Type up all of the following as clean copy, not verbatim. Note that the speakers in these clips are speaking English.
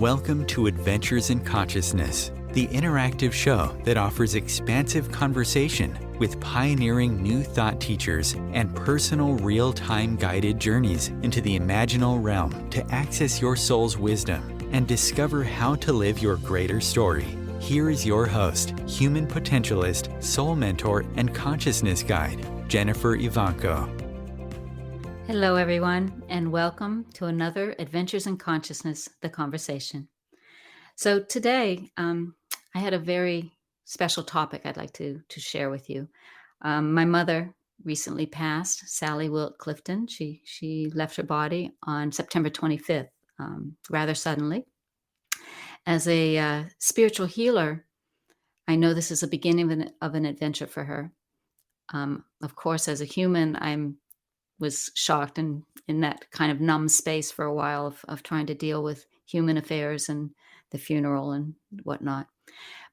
Welcome to Adventures in Consciousness, the interactive show that offers expansive conversation with pioneering new thought teachers and personal real-time guided journeys into the imaginal realm to access your soul's wisdom and discover how to live your greater story. Here is your host, human potentialist, soul mentor, and consciousness guide, Jennifer Evanko. Hello, everyone, and welcome to another Adventures in Consciousness, the conversation. So today, I had a very special topic I'd like to share with you. My mother recently passed, Sally Wilt Clifton. She left her body on September 25th, rather suddenly. As a spiritual healer, I know this is the beginning of an adventure for her. Of course, as a human, was shocked and in that kind of numb space for a while of trying to deal with human affairs and the funeral and whatnot.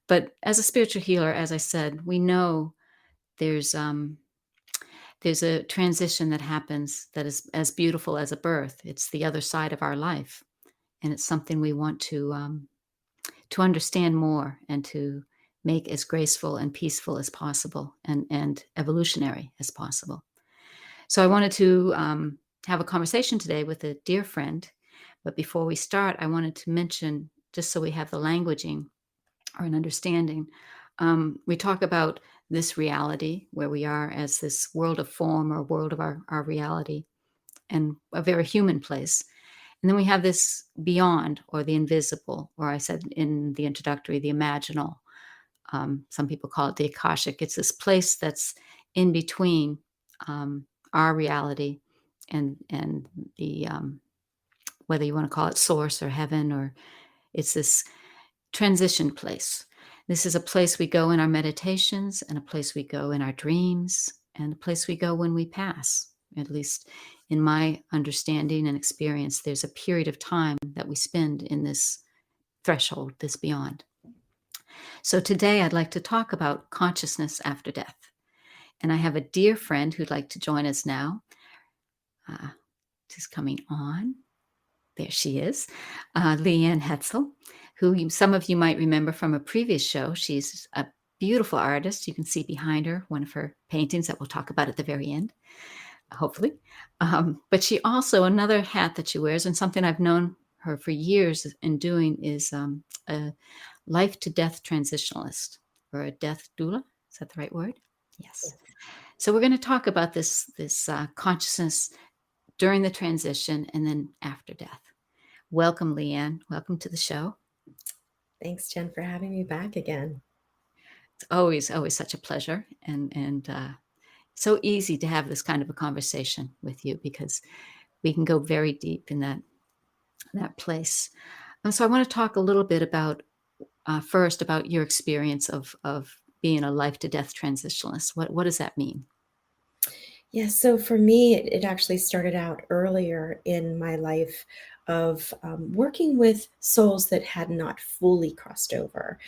But as a spiritual healer, as I said, we know there's a transition that happens that is as beautiful as a birth. It's the other side of our life, and it's something we want to understand more and to make as graceful and peaceful as possible and evolutionary as possible. So I wanted to have a conversation today with a dear friend. But before we start, I wanted to mention, just so we have the languaging or an understanding, we talk about this reality where we are as this world of form or world of our reality and a very human place. And then we have this beyond or the invisible, or I said in the introductory, the imaginal. Some people call it the Akashic. It's this place that's in between our reality and the whether you want to call it source or heaven, or it's this transition place. This is a place we go in our meditations, and a place we go in our dreams, and a place we go when we pass. At least in my understanding and experience, there's a period of time that we spend in this threshold, this beyond. So today I'd like to talk about consciousness after death. And I have a dear friend who'd like to join us now. She's coming on. There she is, Leanne Heltzel, who some of you might remember from a previous show. She's a beautiful artist. You can see behind her one of her paintings that we'll talk about at the very end, hopefully. But she also, another hat that she wears, and something I've known her for years in doing, is a life-to-death transitionalist, or a death doula. Is that the right word? Yes. So we're going to talk about this consciousness during the transition and then after death. Welcome, Leanne. Welcome to the show. Thanks, Jen, for having me back again. It's always such a pleasure, and so easy to have this kind of a conversation with you because we can go very deep in that place. So I want to talk a little bit about first about your experience of being a life-to-death transitionalist. What does that mean? Yeah, so for me, it actually started out earlier in my life of working with souls that had not fully crossed over,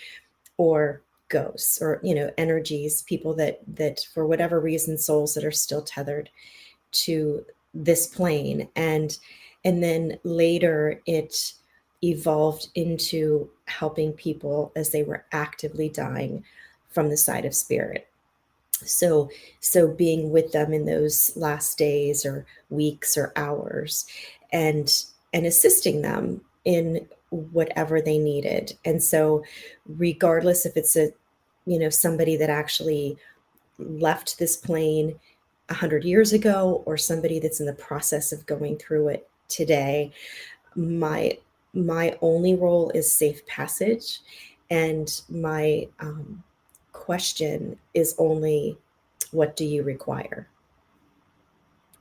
or ghosts, or energies, people that for whatever reason, souls that are still tethered to this plane, and then later it evolved into helping people as they were actively dying from the side of spirit. So being with them in those last days or weeks or hours, and assisting them in whatever they needed. And so regardless if it's somebody that actually left this plane 100 years ago, or somebody that's in the process of going through it today, my only role is safe passage, and my question is only, what do you require?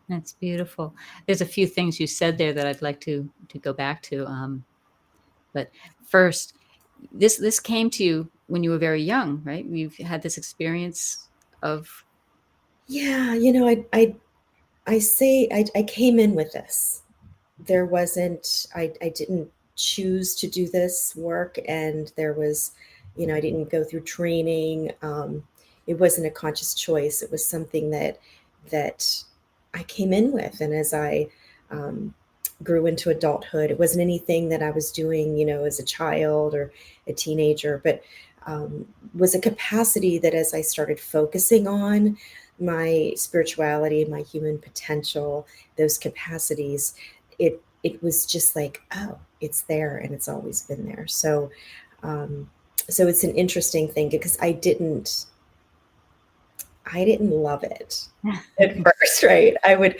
That's beautiful. There's a few things you said there that I'd like to go back to. But first, this came to you when you were very young, right? You've had this experience of... Yeah, I say I came in with this. There wasn't, I didn't choose to do this work, and there was, I didn't go through training. It wasn't a conscious choice. It was something that I came in with. And as I grew into adulthood. It wasn't anything that I was doing, as a child or a teenager, but was a capacity that as I started focusing on my spirituality, my human potential, those capacities, it was just like, oh, it's there and it's always been there. Um, so it's an interesting thing because I didn't love it at first, right? I would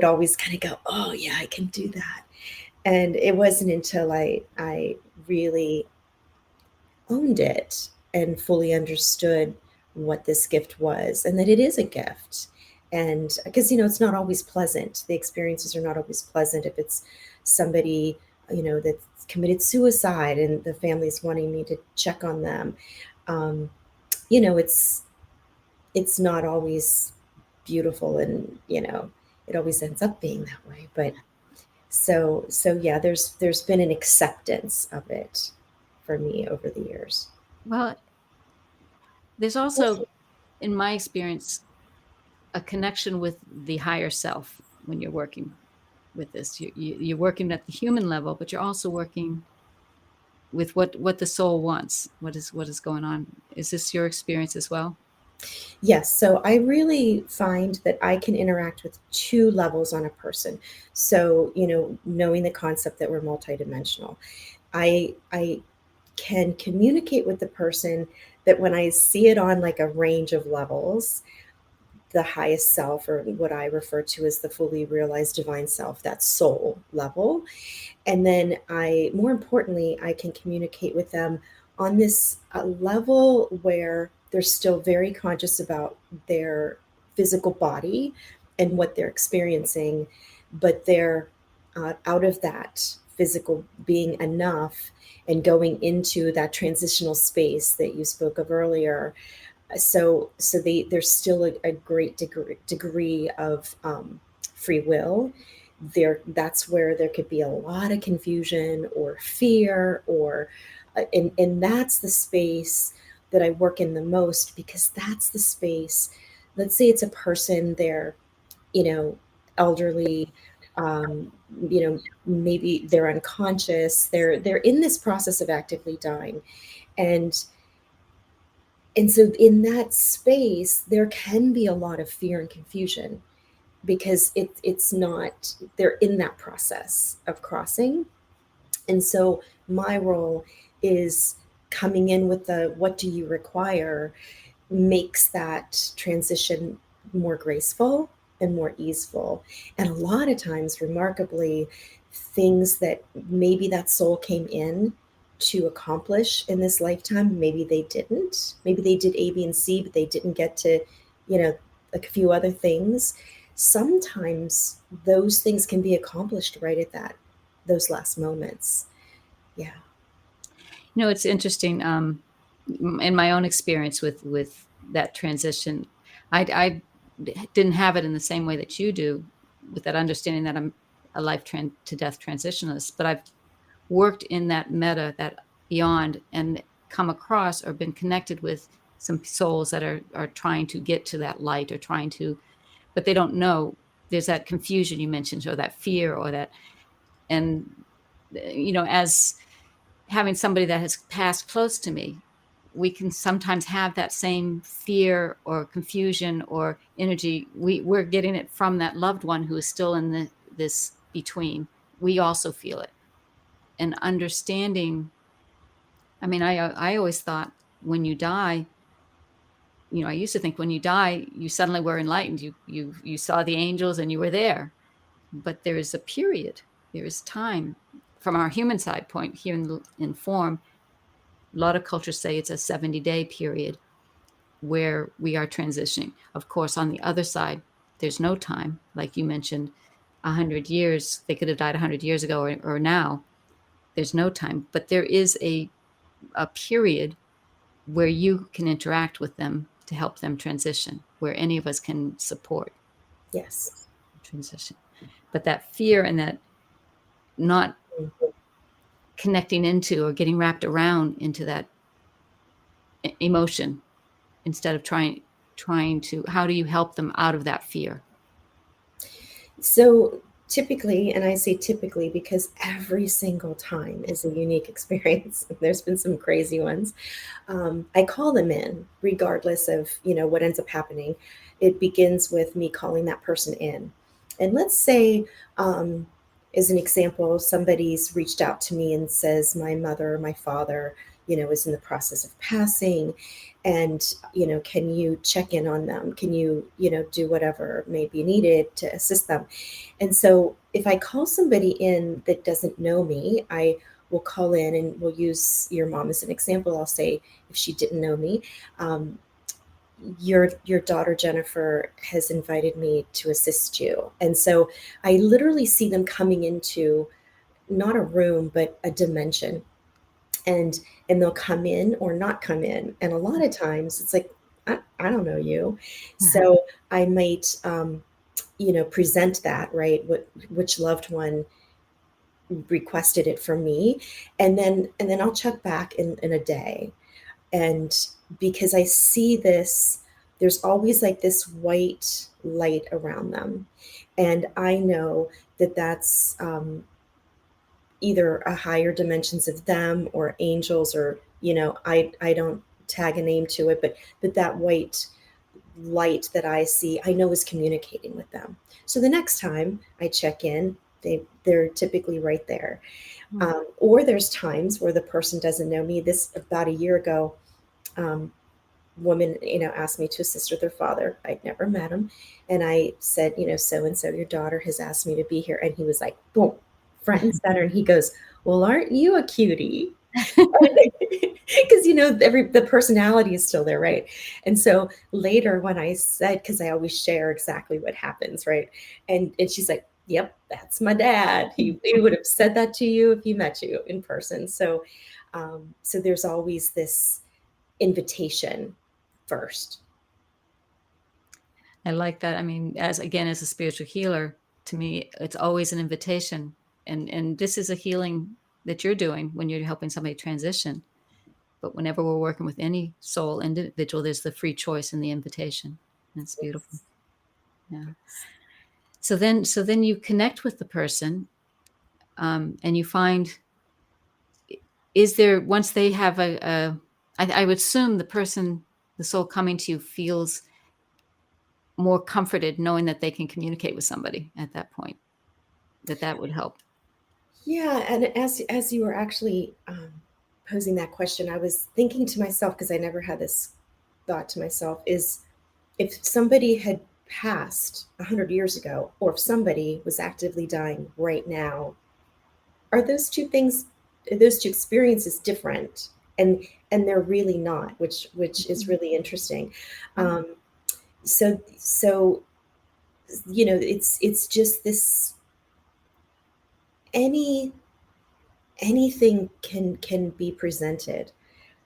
always kind of go, oh yeah, I can do that. And it wasn't until I really owned it and fully understood what this gift was and that it is a gift. And because, it's not always pleasant. The experiences are not always pleasant. If it's somebody, that's committed suicide and the family's wanting me to check on them, um, it's not always beautiful, and it always ends up being that way. But so yeah, there's been an acceptance of it for me over the years. Well, there's also, in my experience, a connection with the higher self when you're working with this. You're working at the human level, but you're also working with what the soul wants. What is going on? Is this your experience as well? Yes, so I really find that I can interact with two levels on a person. So, knowing the concept that we're multidimensional, I can communicate with the person that when I see it on like a range of levels, the highest self, or what I refer to as the fully realized divine self, that soul level. And then more importantly, I can communicate with them on this level where they're still very conscious about their physical body and what they're experiencing, but they're out of that physical being enough and going into that transitional space that you spoke of earlier. So there's still a great degree of free will there. That's where there could be a lot of confusion or fear, or and that's the space that I work in the most, because that's the space. Let's say it's a person, they're elderly, maybe they're unconscious, they're in this process of actively dying, and so in that space there can be a lot of fear and confusion, because it's not, they're in that process of crossing. And so my role is coming in with the what do you require, makes that transition more graceful and more easeful. And a lot of times, remarkably, things that maybe that soul came in to accomplish in this lifetime, maybe they didn't. Maybe they did A, B, and C, but they didn't get to, like a few other things. Sometimes those things can be accomplished right at those last moments. Yeah. It's interesting. In my own experience with that transition, I didn't have it in the same way that you do, with that understanding that I'm a life to death transitionalist. But I've worked in that meta, that beyond, and come across or been connected with some souls that are trying to get to that light, or trying to, but they don't know. There's that confusion you mentioned, or that fear, or that, and as having somebody that has passed close to me, we can sometimes have that same fear or confusion or energy. We're getting it from that loved one who is still in this between. We also feel it. And understanding, I always thought when you die, I used to think when you die, you suddenly were enlightened. You saw the angels and you were there. But there is a period, there is time. From our human side point here in form, a lot of cultures say it's a 70-day period where we are transitioning. Of course, on the other side, there's no time. Like you mentioned, 100 years, they could have died 100 years ago or now. There's no time. But there is a period where you can interact with them to help them transition, where any of us can support Yes. transition. But that fear and that not connecting into or getting wrapped around into that emotion, instead of trying to, how do you help them out of that fear? So Typically, and I say typically because every single time is a unique experience. There's been some crazy ones. I call them in, regardless of what ends up happening. It begins with me calling that person in, and let's say, as an example, somebody's reached out to me and says my mother or my father, is in the process of passing, and can you check in on them? Can you do whatever may be needed to assist them? And so if I call somebody in that doesn't know me, I will call in, and we'll use your mom as an example. I'll say, if she didn't know me, um, your daughter Jennifer has invited me to assist you. And so I literally see them coming into not a room, but a dimension. And they'll come in or not come in. And a lot of times it's like, I don't know you. So I might present that, right? Which loved one requested it from me, and then I'll check back in a day. And because I see this, there's always like this white light around them, and I know that that's either a higher dimensions of them or angels, or I don't tag a name to it, but that white light that I see, I know is communicating with them. So the next time I check in, they're typically right there. Or there's times where the person doesn't know me. This about a year ago, woman, asked me to assist with her father. I'd never met him. And I said, so and so, your daughter has asked me to be here. And he was like, boom, front and center. And he goes, well, aren't you a cutie? Because the personality is still there, right? And so later when I said, because I always share exactly what happens, right? And she's like, yep, that's my dad. He would have said that to you if he met you in person. So so there's always this invitation first. I like that. I mean, as a spiritual healer, to me, it's always an invitation. And this is a healing that you're doing when you're helping somebody transition. But whenever we're working with any soul individual, there's the free choice and the invitation. That's beautiful. Yeah. So then you connect with the person, and you find, is there, once they have I would assume the soul coming to you feels more comforted knowing that they can communicate with somebody at that point, that would help. Yeah, and as you were actually posing that question, I was thinking to myself, because I never had this thought to myself, is if somebody had passed 100 years ago, or if somebody was actively dying right now, are those two experiences different? And they're really not, which is really interesting. So it's just this, anything can be presented.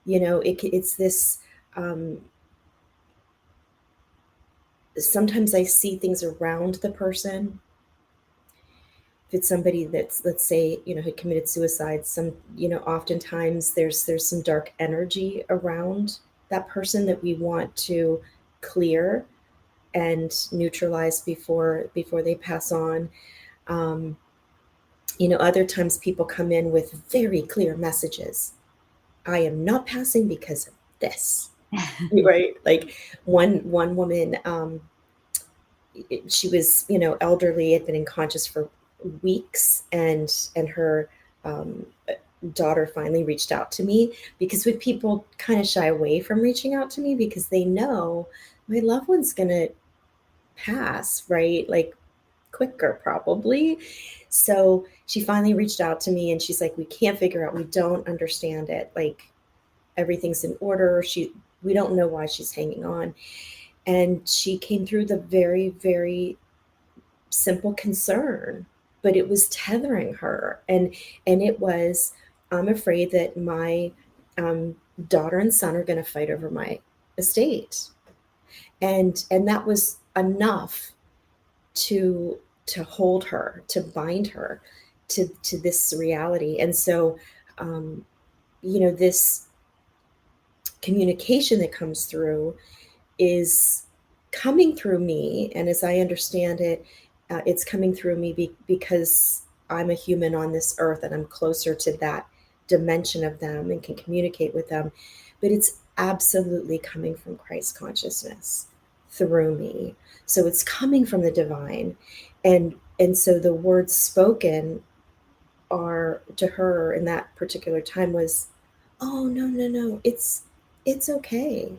It's this, sometimes I see things around the person. If it's somebody that's, let's say, had committed suicide, oftentimes there's some dark energy around that person that we want to clear and neutralize before they pass on. Other times people come in with very clear messages. I am not passing because of this. Right? Like one woman, she was, elderly, had been unconscious for weeks, and her daughter finally reached out to me, because when people kind of shy away from reaching out to me because they know my loved one's gonna pass, right? Like quicker probably. So she finally reached out to me, and she's like, we can't figure out, we don't understand it. Like everything's in order. We don't know why she's hanging on. And she came through the very, very simple concern, but it was tethering her. And it was, I'm afraid that my daughter and son are going to fight over my estate. And that was enough to hold her, to bind her to this reality. And so, this communication that comes through is coming through me. And as I understand it, It's coming through me because I'm a human on this earth and I'm closer to that dimension of them and can communicate with them. But it's absolutely coming from Christ consciousness through me. So it's coming from the divine. And so the words spoken are to her in that particular time was, oh, no, it's okay.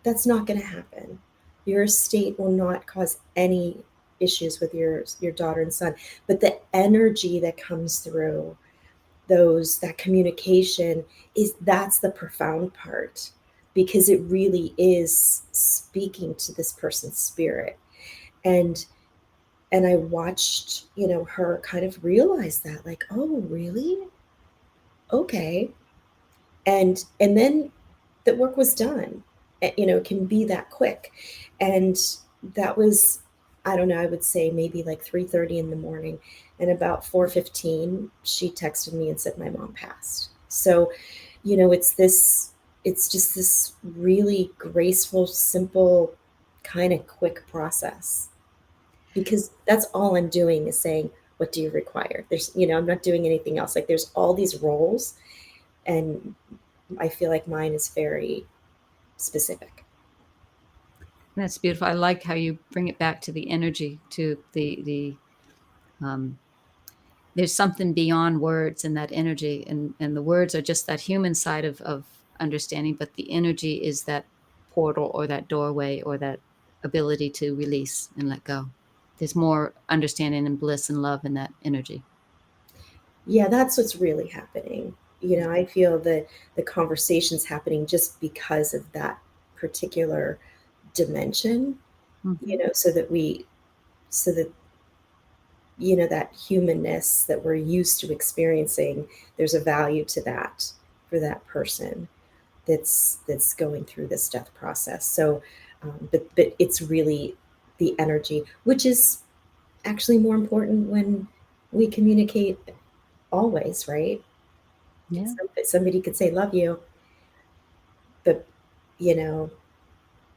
That's not going to happen. Your estate will not cause any issues with your daughter and son. But the energy that comes through that communication that's the profound part, because it really is speaking to this person's spirit. And I watched, her kind of realize that, like, oh, really? Okay. And then the work was done. It can be that quick. And that was, I don't know, I would say maybe like 3:30 in the morning. And about 4:15, she texted me and said my mom passed. So, it's just this really graceful, simple, kind of quick process. Because that's all I'm doing is saying, what do you require? I'm not doing anything else. Like, there's all these roles, and I feel like mine is very specific. That's beautiful. I like how you bring it back to the energy, to the there's something beyond words in that energy, and the words are just that human side of understanding, but the energy is that portal or that doorway or that ability to release and let go. There's more understanding and bliss and love in that energy. Yeah, that's what's really happening. I feel that the conversation's happening just because of that particular dimension, so that that humanness that we're used to experiencing, there's a value to that for that person that's going through this death process. So, but it's really the energy, which is actually more important when we communicate always, right? Yeah. Somebody could say love you, but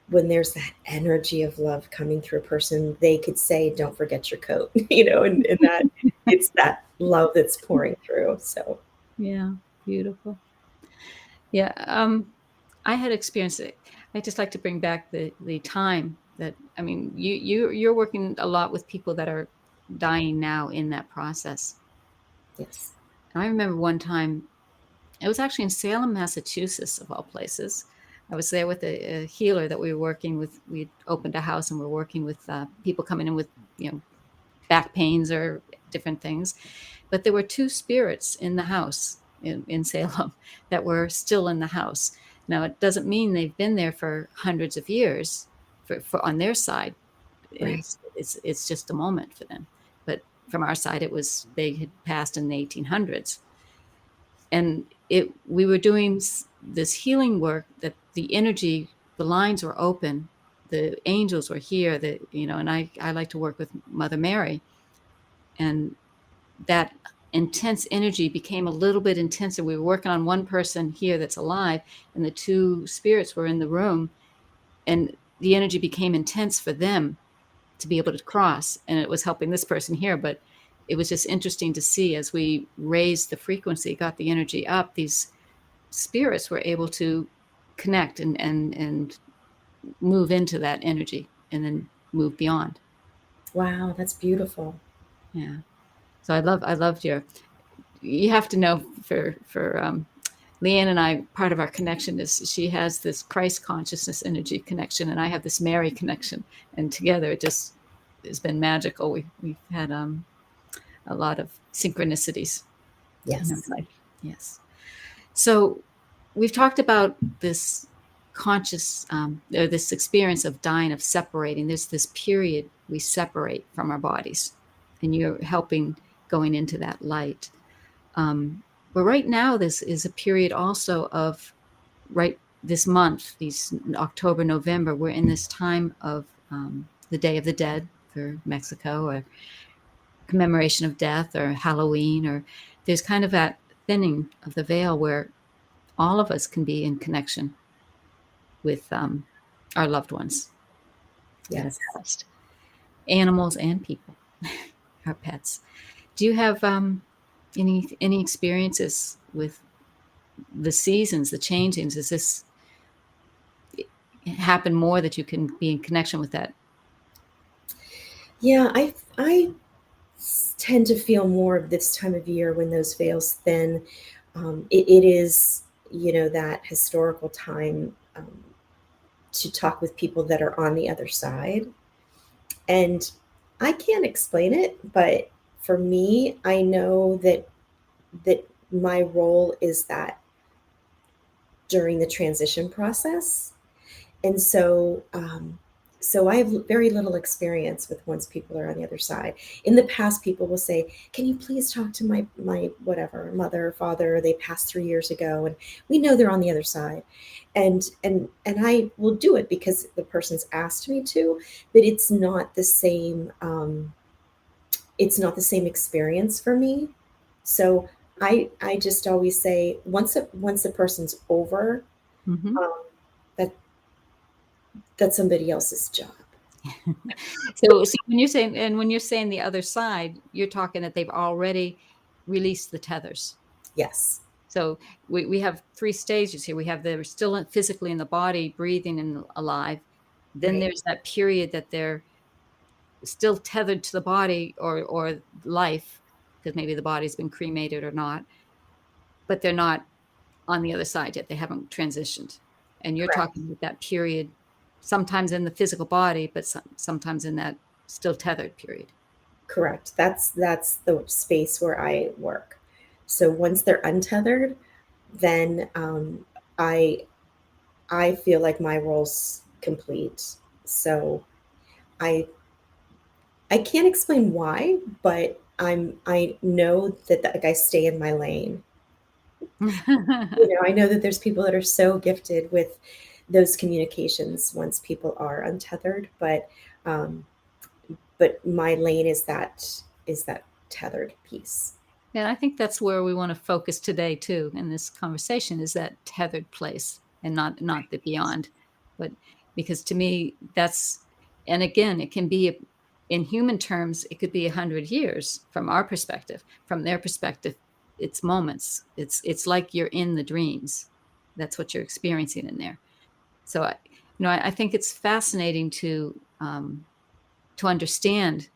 when there's that energy of love coming through a person, they could say, don't forget your coat, and that it's that love that's pouring through. So Yeah, beautiful. Yeah, I had experienced it. I just like to bring back the time that, I mean, you're working a lot with people that are dying now in that process. yes. And I remember one time, it was actually in Salem, Massachusetts, of all places. I was there with a healer that we were working with. We opened a house and we're working with people coming in with, back pains or different things. But there were two spirits in the house in Salem that were still in the house. Now, it doesn't mean they've been there for hundreds of years for on their side. Right. It's just a moment for them. But from our side, they had passed in the 1800s. And we were doing this healing work that the energy, the lines were open, the angels were here, and I like to work with Mother Mary. And that intense energy became a little bit intenser. We were working on one person here that's alive, and the two spirits were in the room, and the energy became intense for them to be able to cross, and it was helping this person here. But it was just interesting to see, as we raised the frequency, got the energy up, these spirits were able to connect and move into that energy and then move beyond. Wow, that's beautiful. Yeah. So I loved you have to know, for Leanne and I, part of our connection is she has this Christ consciousness energy connection, and I have this Mary connection, and together it just has been magical. We've had a lot of synchronicities in our Yes. life. Yes. So we've talked about this conscious, or this experience of dying, of separating. There's this period we separate from our bodies, and you're helping going into that light. But right now, this is a period also of, right this month, these October, November, we're in this time of the Day of the Dead for Mexico, or commemoration of death, or Halloween, or there's kind of that thinning of the veil where all of us can be in connection with our loved ones that have Yes. passed, animals and people. our pets. Do you have any experiences with the seasons, the changings? Does this happen more that you can be in connection with that? Yeah, I tend to feel more of this time of year when those veils thin. It is, that historical time to talk with people that are on the other side. And I can't explain it, but for me, I know that my role is that during the transition process. And so I have very little experience with once people are on the other side. In the past, people will say, "Can you please talk to my whatever mother or father? They passed 3 years ago, and we know they're on the other side." And I will do it because the person's asked me to, but it's not the same. It's not the same experience for me. So I just always say once a person's over, Mm-hmm. um, that that's somebody else's job. So when you're saying the other side, you're talking that they've already released the tethers. Yes. So we have 3 stages here. We have they're still physically in the body, breathing and alive. Then Right. there's that period that they're still tethered to the body or life, because maybe the body's been cremated or not, but they're not on the other side yet. They haven't transitioned. And you're Correct. talking about that period, sometimes in the physical body, but sometimes in that still tethered period. Correct. That's the space where I work. So once they're untethered, then I I feel like my role's complete. So I I can't explain why, but I know that like I stay in my lane. I know that there's people that are so gifted with those communications once people are untethered, um, but my lane is that tethered piece. And I think that's where we want to focus today too in this conversation, is that tethered place and not the beyond. But because to me that's, and again, it can be in human terms, it could be 100 years from our perspective. From their perspective, it's moments. It's like you're in the dreams. That's what you're experiencing in there. So I think it's fascinating to understand,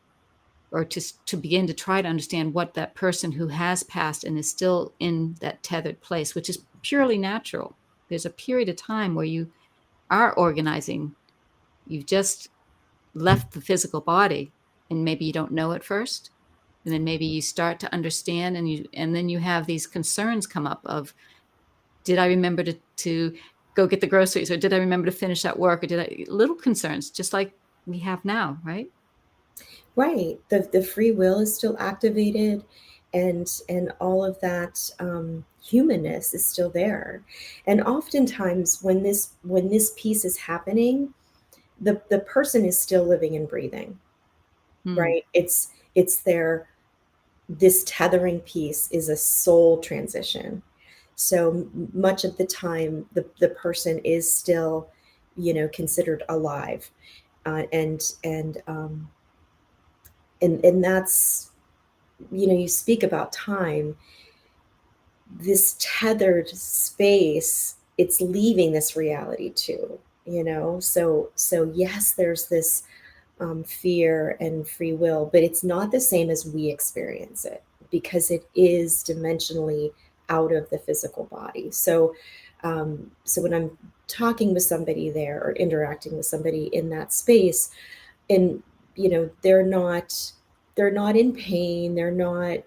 or to begin to try to understand what that person who has passed and is still in that tethered place, which is purely natural. There's a period of time where you are organizing. You've just left the physical body, and maybe you don't know at first, and then maybe you start to understand, and then you have these concerns come up of, did I remember to go get the groceries, or did I remember to finish that work, or did I, little concerns just like we have now, right? Right. The free will is still activated, and all of that humanness is still there. And oftentimes when this piece is happening, the person is still living and breathing, Hmm. right? It's their this tethering piece is a soul transition. So much of the time the person is still, considered alive. And that's, you speak about time, this tethered space, it's leaving this reality too, so yes, there's this fear and free will, but it's not the same as we experience it because it is dimensionally out of the physical body. So when I'm talking with somebody there or interacting with somebody in that space, and they're not in pain, they're not,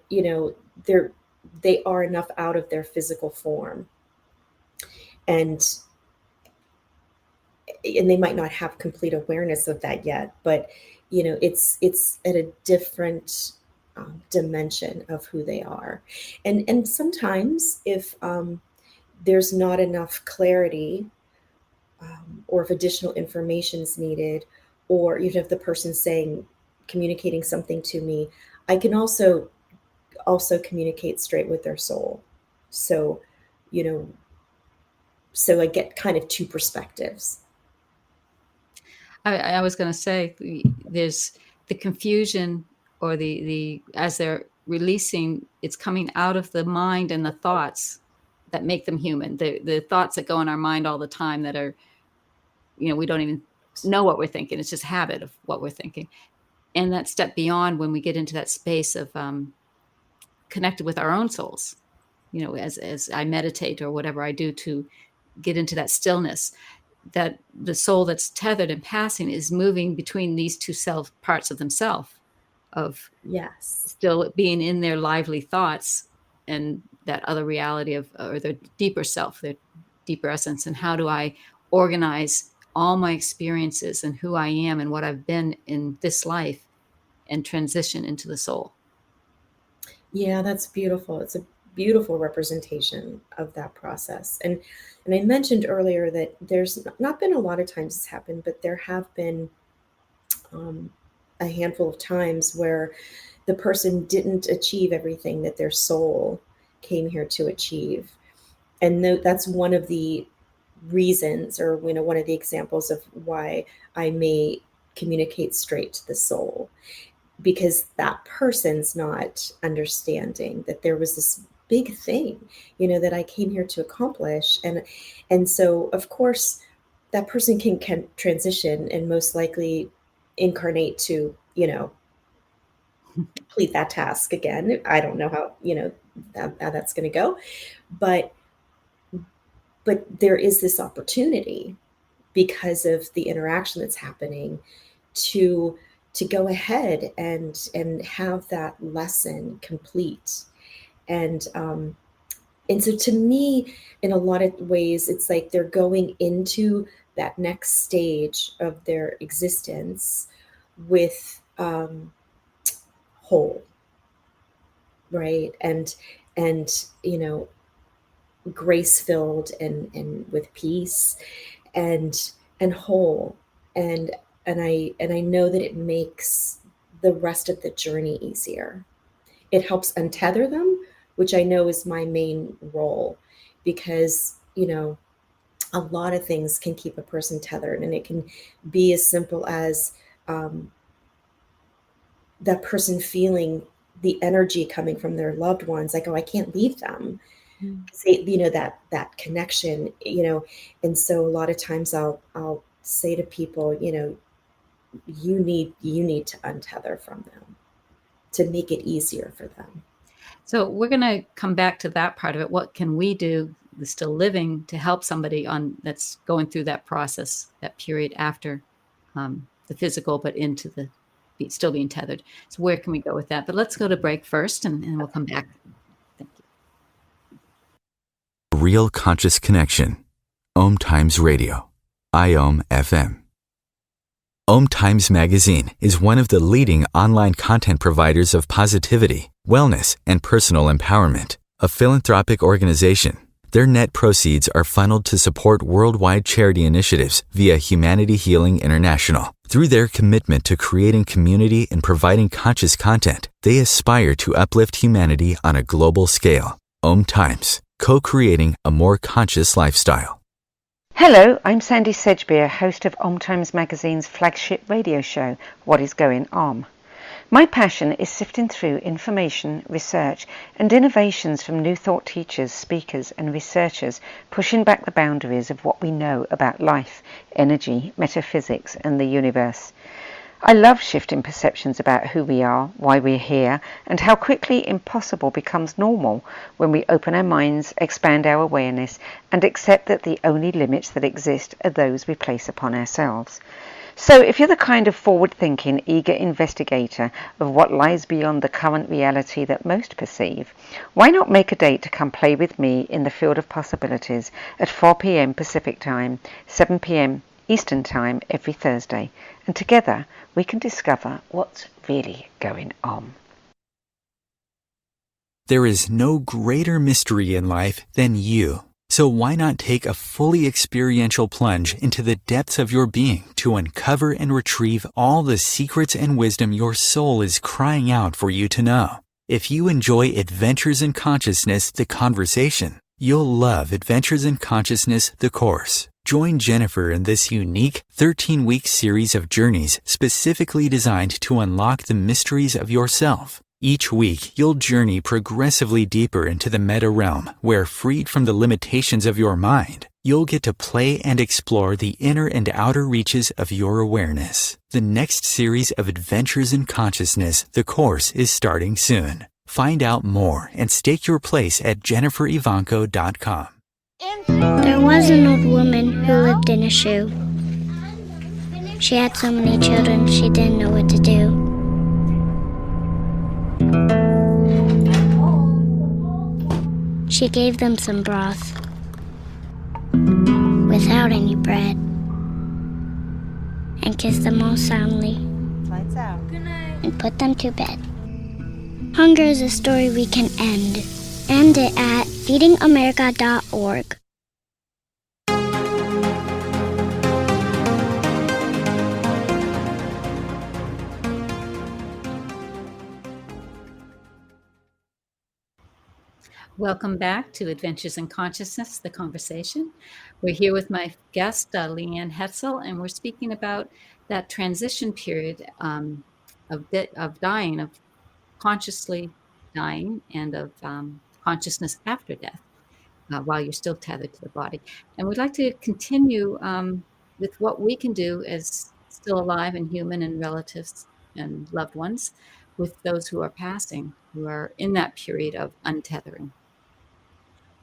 they are enough out of their physical form, and they might not have complete awareness of that yet, but it's at a different dimension of who they are. And sometimes if there's not enough clarity, or if additional information is needed, or even if the person's communicating something to me, I can also communicate straight with their soul. So, you know, so I get kind of two perspectives. I was going to say, there's the confusion or the as they're releasing, it's coming out of the mind and the thoughts that make them human. The thoughts that go in our mind all the time that are, we don't even know what we're thinking. It's just habit of what we're thinking. And that step beyond, when we get into that space of connected with our own souls, as I meditate or whatever I do to get into that stillness, that the soul that's tethered and passing is moving between these two parts of themselves, of Yes. still being in their lively thoughts and that other reality or their deeper self, their deeper essence. And how do I organize all my experiences and who I am and what I've been in this life and transition into the soul? Yeah, that's beautiful. It's a beautiful representation of that process. And I mentioned earlier that there's not been a lot of times it's happened, but there have been a handful of times where the person didn't achieve everything that their soul came here to achieve. And that's one of the reasons, or one of the examples of why I may communicate straight to the soul, because that person's not understanding that there was this big thing, that I came here to accomplish. And so, of course, that person can transition and most likely incarnate to, complete that task again. I don't know how, how that's going to go, but there is this opportunity, because of the interaction that's happening, to go ahead and have that lesson complete. And so to me, in a lot of ways, it's like they're going into that next stage of their existence with whole, right? And grace-filled and with peace and whole. And I know that it makes the rest of the journey easier. It helps untether them, which I know is my main role, because, a lot of things can keep a person tethered, and it can be as simple as that person feeling the energy coming from their loved ones, like, oh, I can't leave them. Say, that connection, and so a lot of times I'll say to people, you need to untether from them to make it easier for them. So we're going to come back to that part of it. What can we do, the still living, to help somebody that's going through that process, that period after the physical, but into the still being tethered? So where can we go with that? But let's go to break first, and we'll come back. Thank you. Real Conscious Connection. OMTimes Radio. IOM FM. OMTimes Magazine is one of the leading online content providers of positivity, wellness, and personal empowerment. A philanthropic organization, their net proceeds are funneled to support worldwide charity initiatives via Humanity Healing International. Through their commitment to creating community and providing conscious content, they aspire to uplift humanity on a global scale. OMTimes, co-creating a more conscious lifestyle. Hello, I'm Sandy Sedgbeer, host of OMTimes Magazine's flagship radio show, What is Going On? My passion is sifting through information, research, and innovations from new thought teachers, speakers, and researchers, pushing back the boundaries of what we know about life, energy, metaphysics, and the universe. I love shifting perceptions about who we are, why we're here, and how quickly impossible becomes normal when we open our minds, expand our awareness, and accept that the only limits that exist are those we place upon ourselves. So if you're the kind of forward-thinking, eager investigator of what lies beyond the current reality that most perceive, why not make a date to come play with me in the field of possibilities at 4 p.m. Pacific Time, 7 p.m. Eastern Time every Thursday, and together we can discover what's really going on. There is no greater mystery in life than you. So why not take a fully experiential plunge into the depths of your being to uncover and retrieve all the secrets and wisdom your soul is crying out for you to know? If you enjoy Adventures in Consciousness, the conversation, you'll love Adventures in Consciousness, the course. Join Jennifer in this unique 13-week series of journeys specifically designed to unlock the mysteries of yourself. Each week, you'll journey progressively deeper into the meta realm, where, freed from the limitations of your mind, you'll get to play and explore the inner and outer reaches of your awareness. The next series of Adventures in Consciousness, the course, is starting soon. Find out more and stake your place at JenniferEvanko.com. There was an old woman who lived in a shoe. She had so many children, she didn't know what to do. She gave them some broth without any bread and kissed them all soundly. Lights out. Good night. And put them to bed. Hunger is a story we can end. End it at feedingamerica.org. Welcome back to Adventures in Consciousness, the conversation. We're here with my guest, Leanne Heltzel, and we're speaking about that transition period of dying, of consciously dying, and of consciousness after death, while you're still tethered to the body. And we'd like to continue with what we can do as still alive and human and relatives and loved ones with those who are passing, who are in that period of untethering.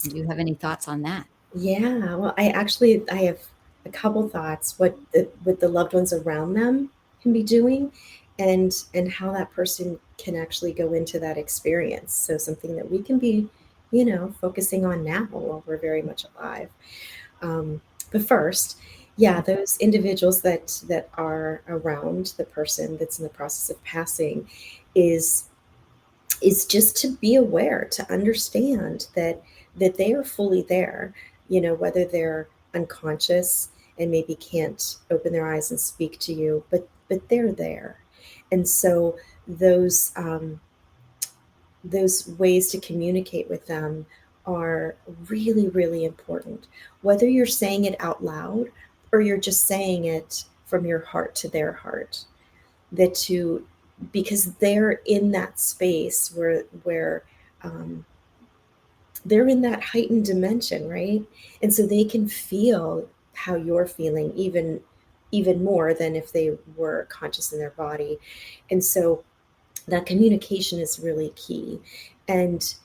Do you have any thoughts on that? Yeah, well, I have a couple thoughts what the loved ones around them can be doing, and how that person can actually go into that experience. So something that we can be, focusing on now while we're very much alive. But first, yeah, those individuals that are around the person that's in the process of passing is just to be aware, to understand that they are fully there, whether they're unconscious and maybe can't open their eyes and speak to you, but they're there. And so those ways to communicate with them are really, really important, whether you're saying it out loud or you're just saying it from your heart to their heart, because they're in that space where they're in that heightened dimension, right? And so they can feel how you're feeling even more than if they were conscious in their body. And so that communication is really key. And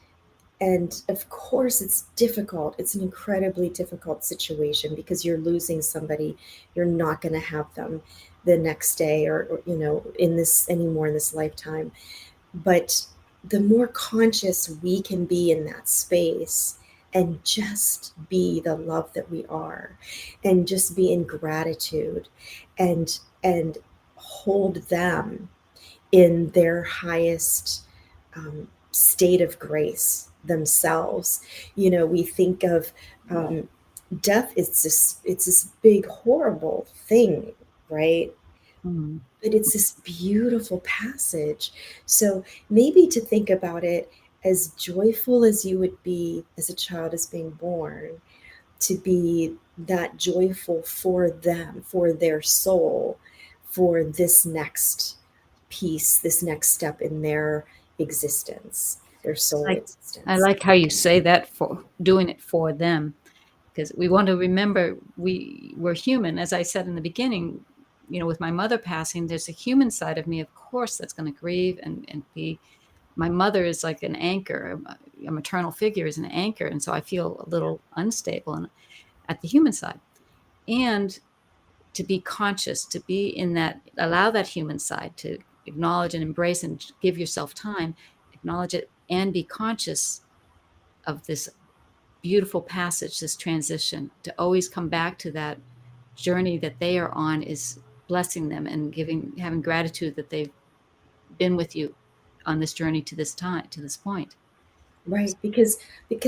of course it's difficult. It's an incredibly difficult situation because you're losing somebody. You're not going to have them the next day or in this anymore in this lifetime. But the more conscious we can be in that space and just be the love that we are, and just be in gratitude and hold them in their highest state of grace themselves. We think of death is this big horrible thing, right? Mm. But it's this beautiful passage. So maybe to think about it as joyful as you would be as a child is being born, to be that joyful for them, for their soul, for this next piece, this next step in their existence, their soul existence. I like how you say that, for doing it for them, because we want to remember we're human. As I said in the beginning, with my mother passing, there's a human side of me, of course, that's going to grieve and be. My mother is like an anchor. A maternal figure is an anchor, and so I feel a little unstable at the human side. And to be conscious, to be in that, allow that human side to acknowledge and embrace and give yourself time, acknowledge it, and be conscious of this beautiful passage, this transition, to always come back to that journey that they are on, is blessing them and having gratitude that they've been with you on this journey to this time, to this point. Right, because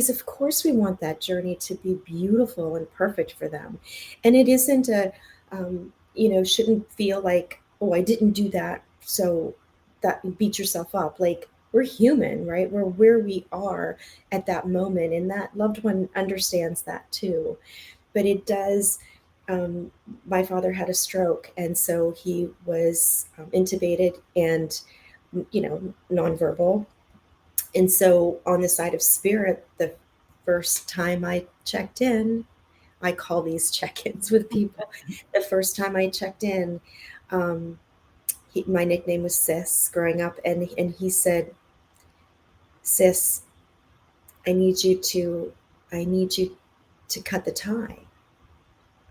of course we want that journey to be beautiful and perfect for them. And it isn't shouldn't feel like, oh, I didn't do that, so that beat yourself up. Like, we're human, right? We're where we are at that moment, and that loved one understands that too. But it does my father had a stroke, and so he was intubated and, nonverbal. And so on the side of spirit, the first time I checked in, I call these check-ins with people. The first time I checked in, um, my nickname was Sis growing up, and he said, "Sis, I need you to, I need you to cut the tie.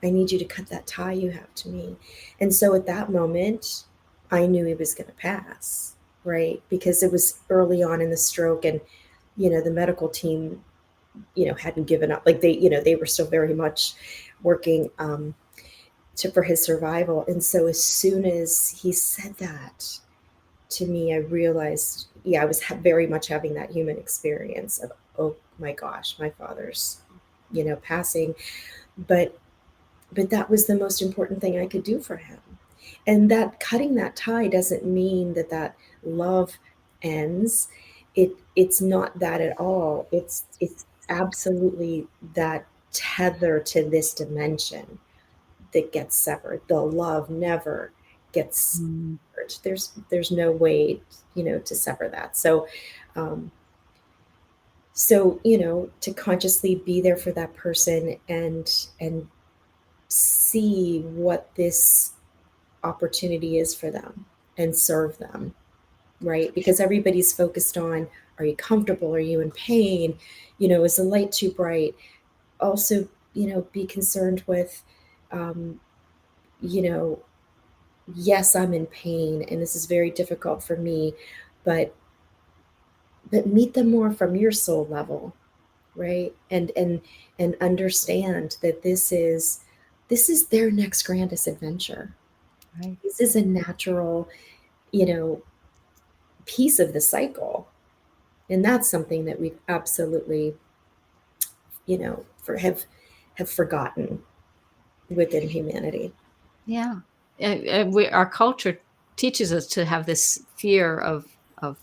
I need you to cut that tie you have to me." And so at that moment, I knew he was going to pass, right? Because it was early on in the stroke, and the medical team, hadn't given up. Like they were still very much working for his survival. And so as soon as he said that to me, I realized, yeah, I was very much having that human experience of, oh my gosh, my father's, passing. But that was the most important thing I could do for him. And that cutting that tie doesn't mean that love ends. It's not that at all. It's absolutely that tether to this dimension that gets severed. The love never gets severed. There's no way, to sever that. So to consciously be there for that person and see what this opportunity is for them and serve them, right? Because everybody's focused on, are you comfortable? Are you in pain? Is the light too bright? Also, be concerned with, yes, I'm in pain and this is very difficult for me, but meet them more from your soul level, right? And understand that this is their next grandest adventure. Right. This is a natural, piece of the cycle. And that's something that we've absolutely, have forgotten within humanity. Yeah. Our culture teaches us to have this fear of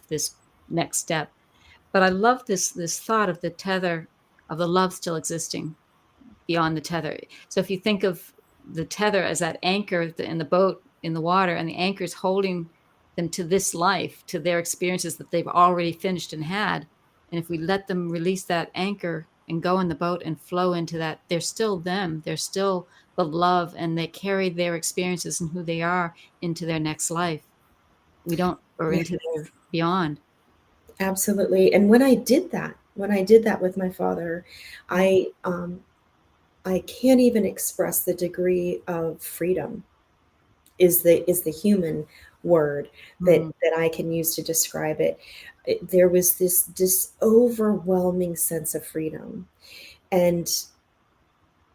this next step. But I love this thought of the tether, of the love still existing beyond the tether. So if you think of the tether as that anchor in the boat, in the water, and the anchor is holding them to this life, to their experiences that they've already finished and had. And if we let them release that anchor and go in the boat and flow into that, they're still them. They're still the love, and they carry their experiences and who they are into their next life. We don't, or into their beyond. Absolutely. And when I did that with my father, I can't even express the degree of freedom is the human word that I can use to describe it. There was this overwhelming sense of freedom, and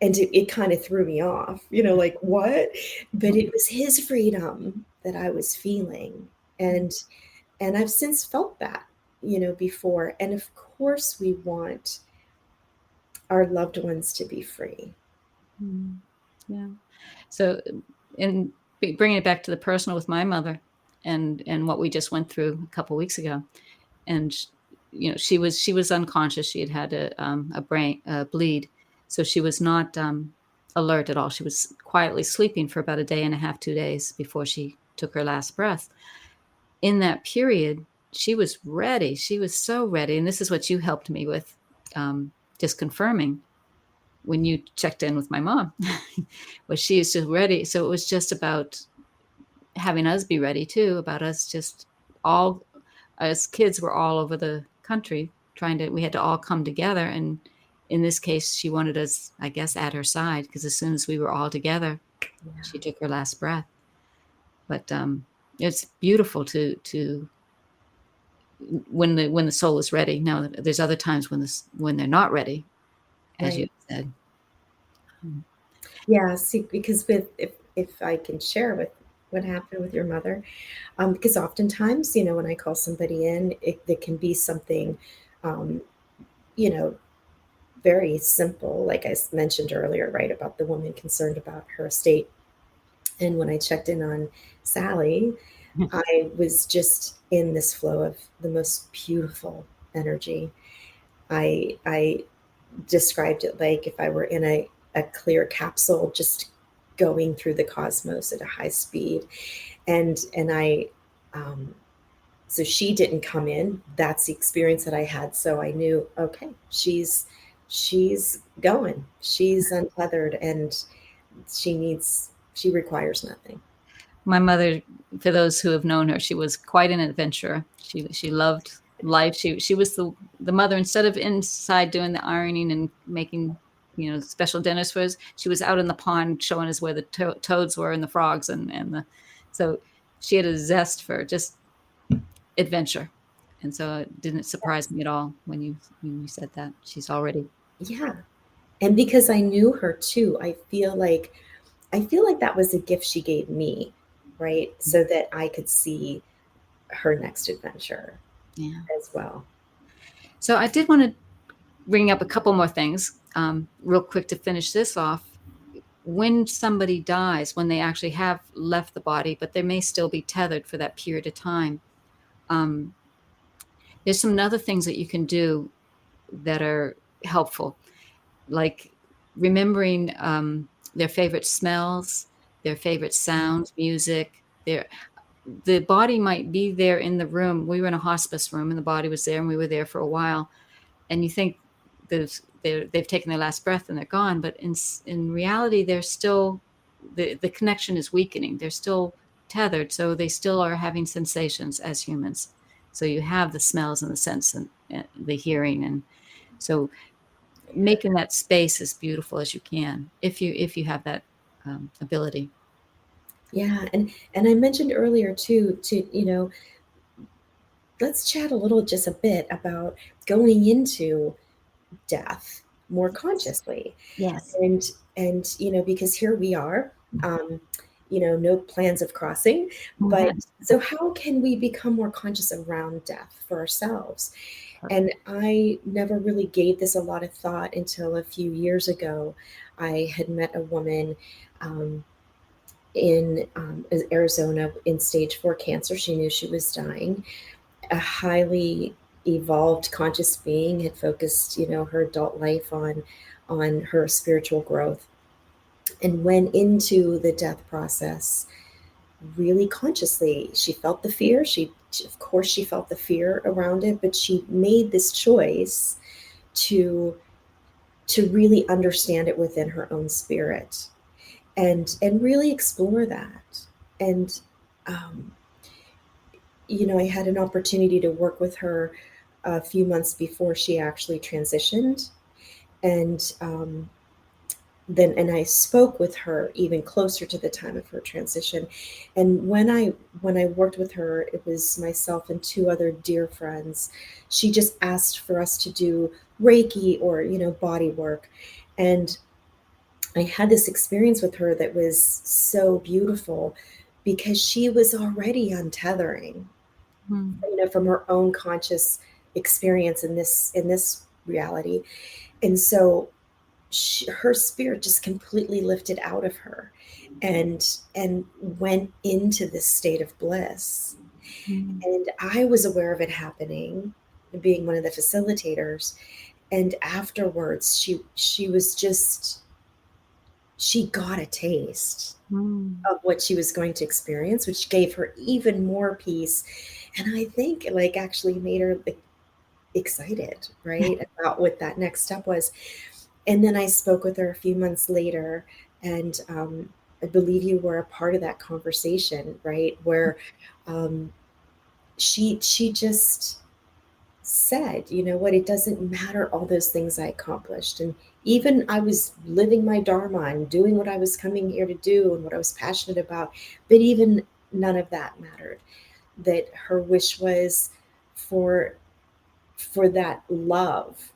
it kind of threw me off, like, what? But it was his freedom that I was feeling, and I've since felt that, before. And of course we want our loved ones to be free. Yeah. So in bringing it back to the personal with my mother and what we just went through a couple of weeks ago, and she was unconscious. She had a brain bleed, so she was not alert at all. She was quietly sleeping for about a day and a half, 2 days before she took her last breath. In that period, she was ready. She was so ready. And this is what you helped me with, just confirming when you checked in with my mom, was she is just ready. So it was just about having us be ready too, about us just all, as kids, were all over the country we had to all come together. And in this case, she wanted us, I guess, at her side, because as soon as we were all together, she took her last breath. But it's beautiful to when the soul is ready. Now, there's other times when they're not ready, as Right. you said. Yeah, see, because if I can share with what happened with your mother, because oftentimes, when I call somebody in, it can be something, um, you know, very simple, like I mentioned earlier, right, about the woman concerned about her estate. And when I checked in on Sally, I was just in this flow of the most beautiful energy. I described it like if I were in a clear capsule, just going through the cosmos at a high speed. And I, so she didn't come in. That's the experience that I had. So I knew, okay, she's going, she's untethered, and she requires nothing. My mother, for those who have known her, she was quite an adventurer. She loved life. She was the mother, instead of inside doing the ironing and making, special dinners for us, she was out in the pond showing us where the toads were and the frogs so she had a zest for just adventure. And so it didn't surprise me at all when you said that. She's already. Yeah. And because I knew her too, I feel like that was a gift she gave me, right? So that I could see her next adventure as well. So I did want to bring up a couple more things real quick to finish this off. When somebody dies, when they actually have left the body, but they may still be tethered for that period of time, there's some other things that you can do that are helpful, like remembering their favorite smells, their favorite sounds, music. The body might be there in the room. We were in a hospice room and the body was there and we were there for a while. And you think they've taken their last breath and they're gone. But in reality, they're still, the connection is weakening. They're still tethered. So they still are having sensations as humans. So you have the smells and the sense and the hearing. And so making that space as beautiful as you can, if you have that ability. Yeah. And I mentioned earlier too, let's chat a little, just a bit, about going into death more consciously. Yes. And because here we are, no plans of crossing, but so how can we become more conscious around death for ourselves? And I never really gave this a lot of thought until a few years ago. I had met a woman in Arizona in stage 4 cancer. She knew she was dying. A highly evolved conscious being, had focused, her adult life on her spiritual growth, and went into the death process really consciously. She felt the fear. Of course she felt the fear around it, but she made this choice to really understand it within her own spirit and really explore that. And I had an opportunity to work with her a few months before she actually transitioned. And then I spoke with her even closer to the time of her transition. And when I worked with her, it was myself and 2 other dear friends. She just asked for us to do Reiki or, body work. And I had this experience with her that was so beautiful because she was already untethering, from her own conscious experience in this reality. And so her spirit just completely lifted out of her and went into this state of bliss. And I was aware of it happening, being one of the facilitators. And afterwards, she was just, she got a taste of what she was going to experience, which gave her even more peace. And I think actually made her excited, right, about what that next step was. And then I spoke with her a few months later, and I believe you were a part of that conversation, right, where she just said, you know what, it doesn't matter all those things I accomplished. And even I was living my Dharma and doing what I was coming here to do and what I was passionate about, but even none of that mattered. That her wish was for that love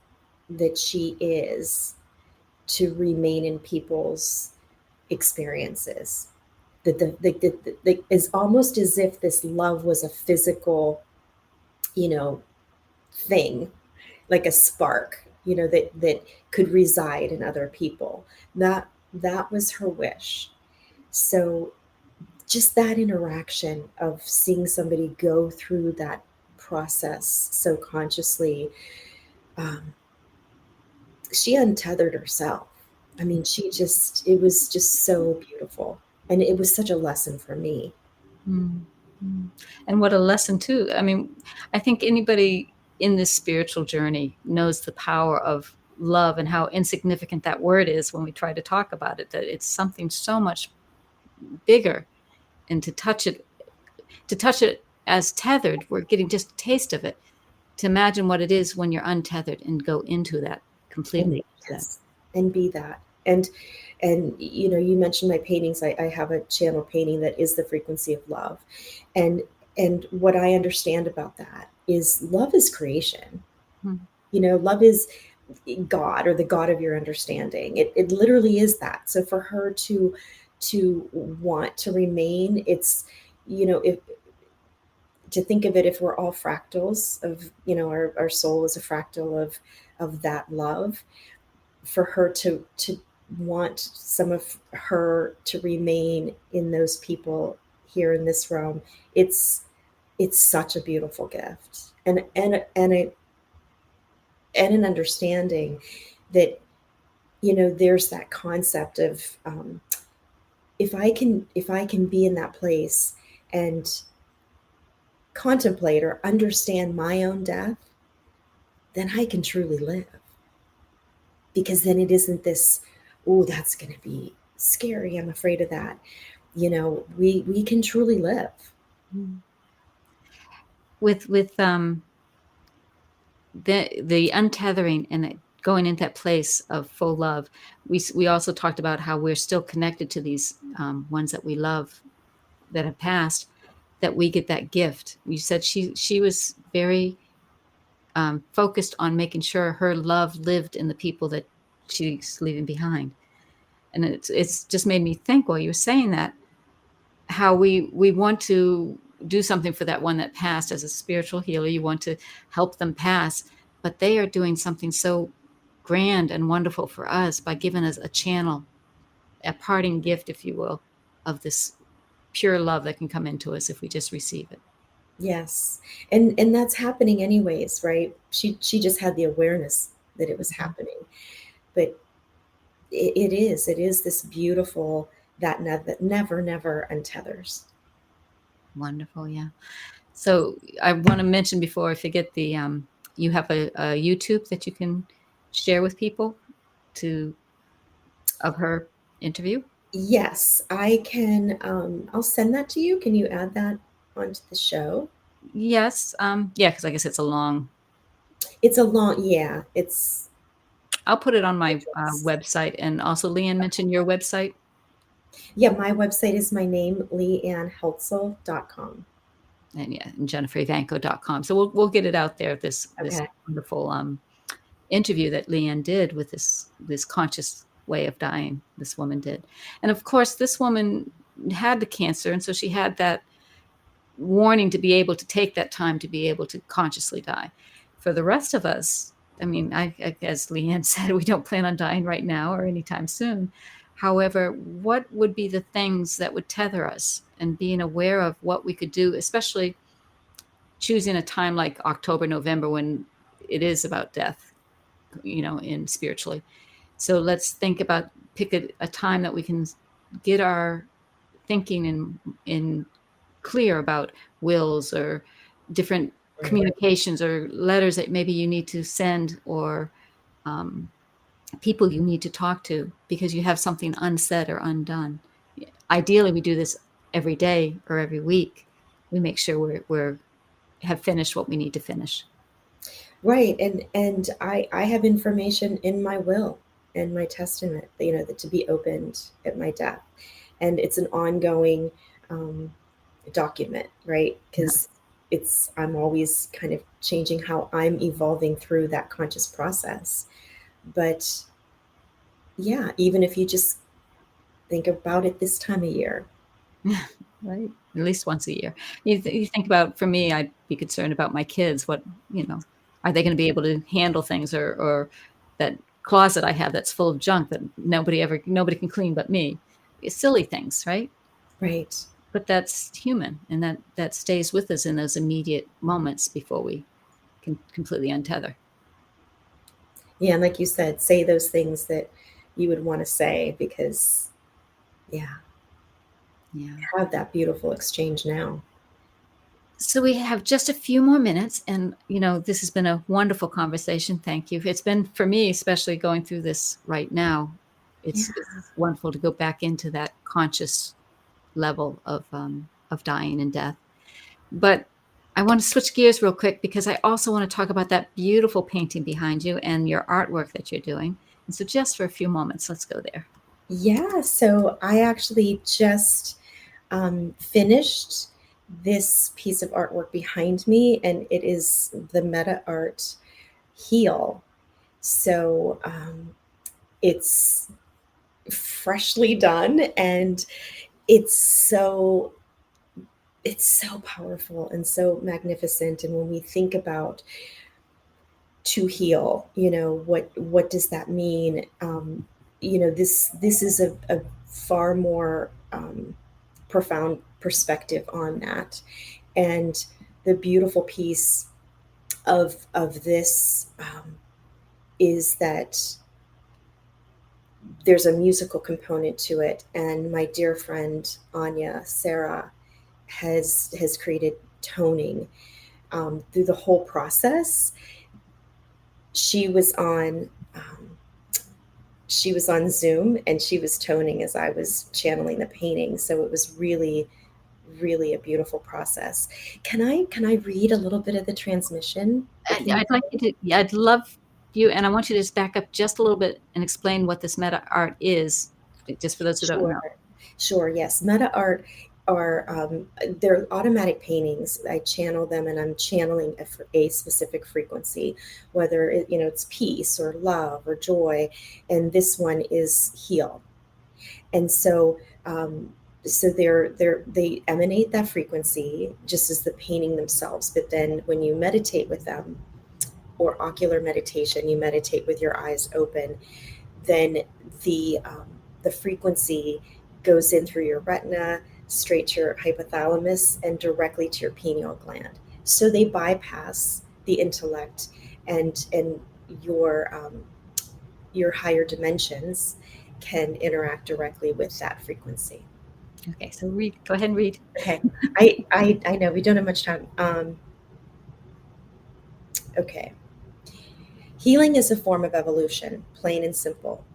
that she is to remain in people's experiences. That is almost as if this love was a physical, thing, like a spark, that could reside in other people. That was her wish. So just that interaction of seeing somebody go through that process so consciously, she untethered herself. I mean, it was just so beautiful. And it was such a lesson for me. Mm. And what a lesson too. I mean, I think anybody in this spiritual journey knows the power of love and how insignificant that word is when we try to talk about it, that it's something so much bigger. And to touch it as tethered, we're getting just a taste of it. To imagine what it is when you're untethered and go into that completely. Yes, and be that. And you mentioned my paintings. I have a channel painting that is the frequency of love. And what I understand about that is love is creation. Love is God, or the God of your understanding. It literally is that. So for her to want to remain, it's, if to think of it, if we're all fractals of, our soul is a fractal of that love, for her to want some of her to remain in those people here in this realm, it's such a beautiful gift, and an understanding that, there's that concept of, if I can be in that place and contemplate or understand my own death, then I can truly live. Because then it isn't this, oh, that's going to be scary, I'm afraid of that. We can truly live. With the untethering and going into that place of full love, we also talked about how we're still connected to these ones that we love that have passed, that we get that gift. You said she was very focused on making sure her love lived in the people that she's leaving behind. And it's just made me think while you were saying that, how we want to do something for that one that passed. As a spiritual healer, you want to help them pass, but they are doing something so grand and wonderful for us by giving us a channel, a parting gift, if you will, of this pure love that can come into us if we just receive it. Yes. And that's happening anyways, right? She just had the awareness that it was happening. But it is this beautiful, that never untethers. Wonderful. Yeah. So I want to mention before I forget, you have a YouTube that you can share with people of her interview. Yes, I can. I'll send that to you. Can you add that onto the show? Yes. Yeah, because I guess it's a long. It's a long. Yeah, it's. I'll put it on my website, and also Leanne mentioned your website. Yeah, my website is my name, leanneheltzel.com. And yeah, and JenniferEvanko.com. So we'll get it out there. This wonderful interview that Leanne did with this conscious way of dying. This woman did, and of course, this woman had the cancer, and so she had that warning to be able to take that time to be able to consciously die. For the rest of us, I mean, as Leanne said, we don't plan on dying right now or anytime soon. However, what would be the things that would tether us, and being aware of what we could do, especially choosing a time like October, November, when it is about death, in spiritually. So let's pick a time that we can get our thinking in clear about wills or different communications or letters that maybe you need to send, or people you need to talk to because you have something unsaid or undone. Ideally, we do this every day or every week. We make sure we're have finished what we need to finish. Right, and I have information in my will and my testament, that to be opened at my death, and it's an ongoing document, right? Because I'm always kind of changing how I'm evolving through that conscious process. But yeah, even if you just think about it this time of year. Right. At least once a year. You think about, for me, I'd be concerned about my kids. What, are they going to be able to handle things, or that closet I have that's full of junk that nobody can clean but me. It's silly things, right? Right. But that's human, and that stays with us in those immediate moments before we can completely untether. Yeah, and like you said, say those things that, would want to say, because yeah, have that beautiful exchange now. So we have just a few more minutes, and this has been a wonderful conversation. Thank you. It's been, for me, especially going through this right now, it's wonderful to go back into that conscious level of dying and death. But I want to switch gears real quick, because I also want to talk about that beautiful painting behind you and your artwork that you're doing. And so just for a few moments, let's go there. Yeah, so I actually just finished this piece of artwork behind me, and it is the Meta Art Heal. So it's freshly done, and it's so powerful and so magnificent. And when we think about to heal, what does that mean? This is a far more profound perspective on that. And the beautiful piece of this is that there's a musical component to it, and my dear friend Anya Sarah has created toning through the whole process. She was on Zoom, and she was toning as I was channeling the painting. So it was really, really a beautiful process. Can I read a little bit of the transmission? I'd like you to. Yeah, I'd love you, and I want you to just back up just a little bit and explain what this meta art is, just for those who don't know. Sure. Yes, meta art are they're automatic paintings. I channel them, and I'm channeling a specific frequency, whether it's peace or love or joy, and this one is heal. And so they emanate that frequency just as the painting themselves. But then when you meditate with them, or ocular meditation, you meditate with your eyes open, then the frequency goes in through your retina, straight to your hypothalamus, and directly to your pineal gland. So they bypass the intellect and your higher dimensions can interact directly with that frequency. Okay, so read. Go ahead and read. Okay, I know we don't have much time. Okay. Healing is a form of evolution, plain and simple.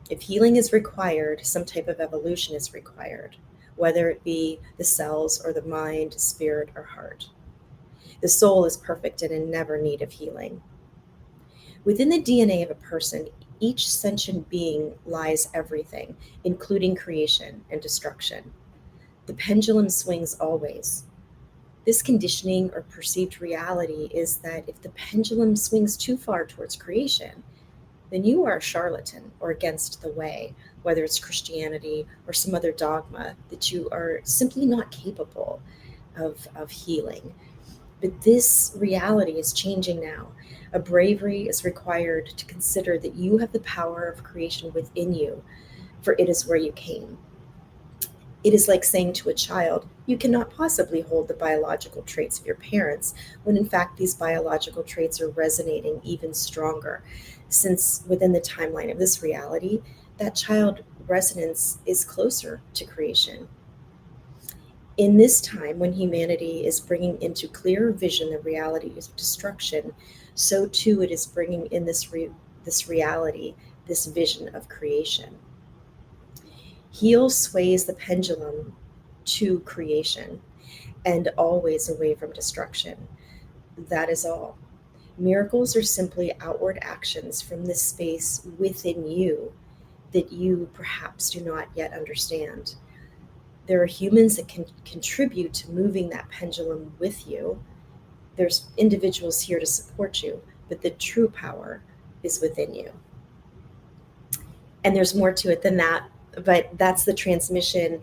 If healing is required, some type of evolution is required, whether it be the cells or the mind, spirit, or heart. The soul is perfect and in never need of healing. Within the DNA of a person, each sentient being lies everything, including creation and destruction. The pendulum swings always. This conditioning or perceived reality is that if the pendulum swings too far towards creation, then you are a charlatan or against the way, whether it's Christianity or some other dogma, that you are simply not capable of healing. But this reality is changing now. A bravery is required to consider that you have the power of creation within you, for it is where you came. It is like saying to a child, you cannot possibly hold the biological traits of your parents, when in fact these biological traits are resonating even stronger, since within the timeline of this reality, that child resonance is closer to creation. In this time, when humanity is bringing into clearer vision the reality of destruction, so too it is bringing in this reality, this vision of creation. Heal sways the pendulum to creation and always away from destruction. That is all. Miracles are simply outward actions from this space within you that you perhaps do not yet understand. There are humans that can contribute to moving that pendulum with you. There's individuals here to support you, but the true power is within you. And there's more to it than that, but that's the transmission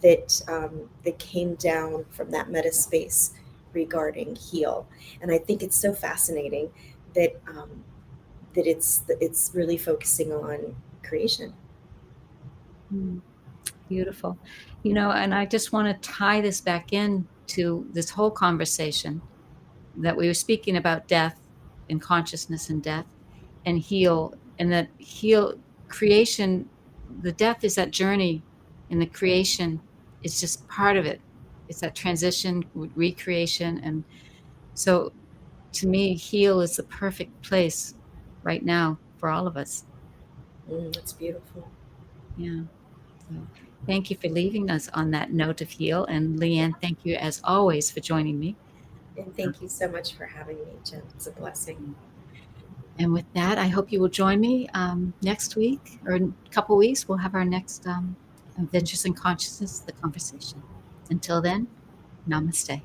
that came down from that meta space regarding heal. And I think it's so fascinating that it's really focusing on creation. Beautiful. And I just want to tie this back in to this whole conversation that we were speaking about death and consciousness and death and heal, and that heal creation, the death is that journey, and the creation is just part of it. It's that transition, recreation. And so to me, heal is the perfect place right now for all of us. That's beautiful. Yeah. So thank you for leaving us on that note of heal. And Leanne, thank you as always for joining me. And thank you so much for having me, Jen. It's a blessing. And with that, I hope you will join me next week, or in a couple weeks. We'll have our next Adventures in Consciousness, the conversation. Until then, namaste.